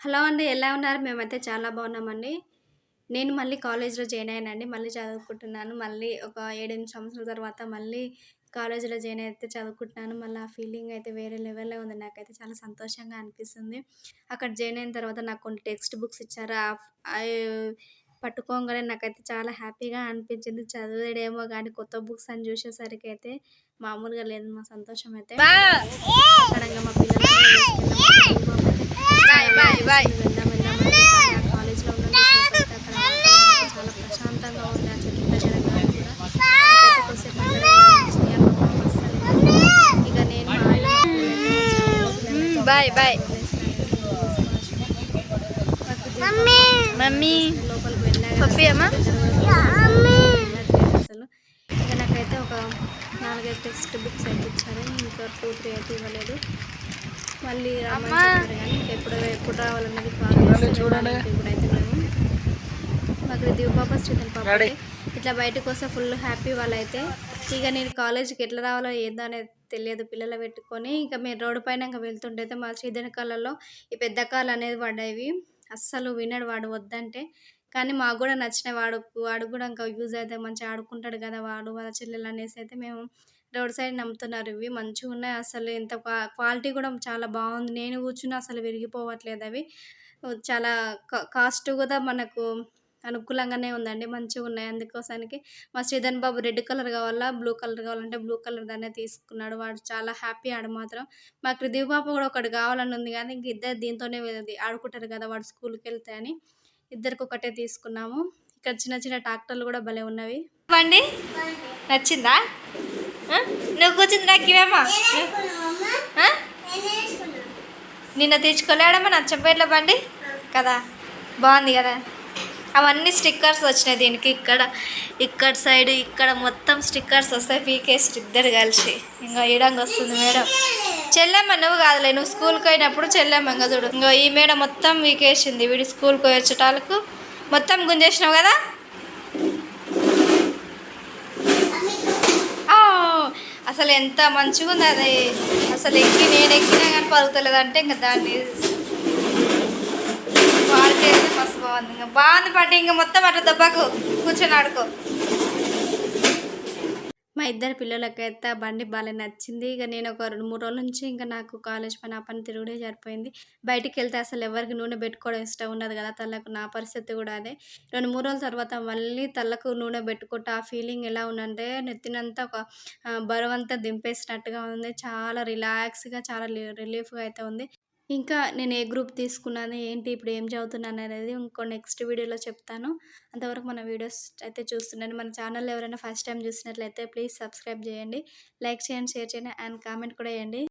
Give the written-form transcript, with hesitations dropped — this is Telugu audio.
హలో అండి. ఎలా ఉన్నారు? మేమైతే చాలా బాగున్నామండి. నేను మళ్ళీ కాలేజ్‌లో జాయిన్ అయ్యానండి. మళ్ళీ చదువుకుంటున్నాను. మళ్ళీ ఒక 7, 8 సంవత్సరాల తర్వాత మళ్ళీ కాలేజ్‌లో జాయిన్ అయితే చదువుకుంటున్నాను. మళ్ళీ ఆ ఫీలింగ్ అయితే వేరే లెవెల్‌లో ఉంది. నాకైతే చాలా సంతోషంగా అనిపిస్తుంది. అక్కడ జాయిన్ అయిన తర్వాత నాకు కొన్ని టెక్స్ట్ బుక్స్ ఇచ్చారు. అయి పట్టుకోంగానే నాకైతే చాలా హ్యాపీగా అనిపించింది. చదివేడేమో గానీ కొత్త బుక్స్ అని చూసేసరికైతే మామూలుగా లేదు మా సంతోషం అయితే. సడెన్‌గా మా పిల్లలందరినీ తీసుకెళ్ళాము. బాయ్ బాయ్ బాయ్ వెళ్దాం వెళ్దాం అని కానీ ఆ కాలేజ్‌లో ఉన్నంత సేపు అయితే అక్కడ వాతావరణం చాలా ప్రశాంతంగా ఉంది. ఆ చెట్ల దగ్గర గాలి కూడా నాకైతే కొద్దిసేపు అక్కడే ఉండనిచ్చింది. మా పాప అస్సలు వినట్లేదు. ఇక నేను మా ఆయన మా పిల్లలైతే వచ్చాము. పిల్లలైతే బాయ్ బాయ్ వదిలేసినానండి. వదిలేసుకొని వచ్చాము. మమ్మీ పాప మమ్మీ తీసుకొని లోపలికి వెళ్ళా కదా పప్పి అసలు మా అమ్మా పిల్లలు కూడా వినట్లేదు అసలు. ఇక నాకైతే ఒక 4, 5 టెక్స్ట్ బుక్స్ అయితే ఇచ్చారు. ఇంకా 2, 3 అయితే ఇవ్వలేదు. మళ్ళీ రమ్మని అమ్మా చెప్పారు కానీ ఎప్పుడు రావాలన్నది కాల్ చేస్తే వెళ్ళాలి. ఇంక ఇప్పుడైతే మేము మాకు దివు పాప శ్రీధన్ పాప అయితే ఇట్లా బయటకు వస్తే ఫుల్ హ్యాపీ వాళ్ళైతే. ఇక నేను కాలేజీకి ఎట్లా రావాలో ఏందో అనేది తెలియదు పిల్లలు పెట్టుకొని. ఇక మేము రోడ్డు పైన ఇంకా వెళ్తుంటే మా శ్రీధన్ కళ్ళల్లో ఈ పెద్ద కాళ్ళు అనేది పడ్డాయి. అస్సలు వినడు వాడు వద్దంటే. కానీ మాకు కూడా నచ్చిన వాడు కూడా ఇంకా యూజ్ అయితే మంచిగా ఆడుకుంటాడు కదా వాడు వాళ్ళ చెల్లెలు అనేసి అయితే మేము రోడ్ సైడ్ నమ్ముతున్నారు. ఇవి మంచిగా ఉన్నాయి. అసలు ఎంత క్వాలిటీ కూడా చాలా బాగుంది. నేను కూర్చున్నా అసలు విరిగిపోవట్లేదు అవి. చాలా కాస్ట్ కూడా మనకు అనుకూలంగానే ఉందండి. మంచిగున్నాయి. అందుకోసానికి మా శ్రీధర్ బాబు రెడ్ కలర్ కావాలా, బ్లూ కలర్ కావాలంటే బ్లూ కలర్ దాన్నే తీసుకున్నాడు. వాడు చాలా హ్యాపీ ఆడు మాత్రం. మా దివ్య పాప కూడా ఒకటి కావాలని ఉంది కానీ ఇంక ఇద్దరు దీంతోనే ఆడుకుంటారు కదా వాడు స్కూల్‌కెళ్తే అని. ఇద్దరికి ఒకటే తీసుకున్నాము. ఇక్కడ చిన్న చిన్న ట్రాక్టర్లు కూడా భలే ఉన్నవి. బండి నచ్చిందా? నువ్వు కూర్చుంది నాకు ఇవేమా నిన్న తెచ్చుకోలేడమ్మా నచ్చంపేట్ల బండి కదా బాగుంది కదా. అవన్నీ స్టిక్కర్స్ వచ్చినాయి దీనికి. ఇక్కడ సైడ్ ఇక్కడ మొత్తం స్టిక్కర్స్ వస్తాయి. పీకేసి ఇద్దరు కలిసి ఇంకా ఈడంగా వస్తుంది మేడం. చెల్లెమ్మ నువ్వు కాదులే, నువ్వు స్కూల్కి పోయినప్పుడు చెల్లెమ్మ ఇంకా చూడు. ఇంకా ఈ మేడం మొత్తం వీకేసింది. వీడి స్కూల్కి పోయి వచ్చేటాలకు మొత్తం గుంజేసినావు కదా. అసలు ఎంత మంచిగా ఉంది అది. అసలు నేను ఎక్కినా కానీ పలుకుతలేదంటే ఇంకా దాన్ని వాడికైతే మస్తు బాగుంది. ఇంకా బాగుంది పట్టి ఇంకా మొత్తం అట్లా దెబ్బకు కూర్చొని ఆడుకో. మా ఇద్దరు పిల్లలకైతే ఆ బండి బాగా నచ్చింది. ఇక నేను ఒక 2, 3 రోజుల నుంచి ఇంకా నాకు కాలేజ్ పని ఆ పని తిరుగుడే సరిపోయింది. బయటికి వెళ్తే అసలు ఎవరికి నూనె పెట్టుకోవడం ఇష్టం ఉండదు కదా తలకు. నా పరిస్థితి కూడా అదే. 2, 3 రోజుల తర్వాత మళ్ళీ తలకు నూనె పెట్టుకుంటే ఆ ఫీలింగ్ ఎలా ఉందంటే నెత్తినంతా ఒక బరువంతా దింపేసినట్టుగా ఉంది. చాలా రిలాక్స్‌గా చాలా రిలీఫ్‌గా అయితే ఉంది. ఇంకా నేను ఏ గ్రూప్ తీసుకున్నాను, ఏంటి, ఇప్పుడు ఏం చదువుతున్నాను అనేది ఇంకో నెక్స్ట్ వీడియోలో చెప్తాను. అంతవరకు మన వీడియోస్ అయితే చూస్తుండండి. మన ఛానల్ ఎవరైనా ఫస్ట్ టైం చూసినట్లయితే ప్లీజ్ సబ్స్క్రైబ్ చేయండి, లైక్ చేయండి, షేర్ చేయండి అండ్ కామెంట్ కూడా చేయండి.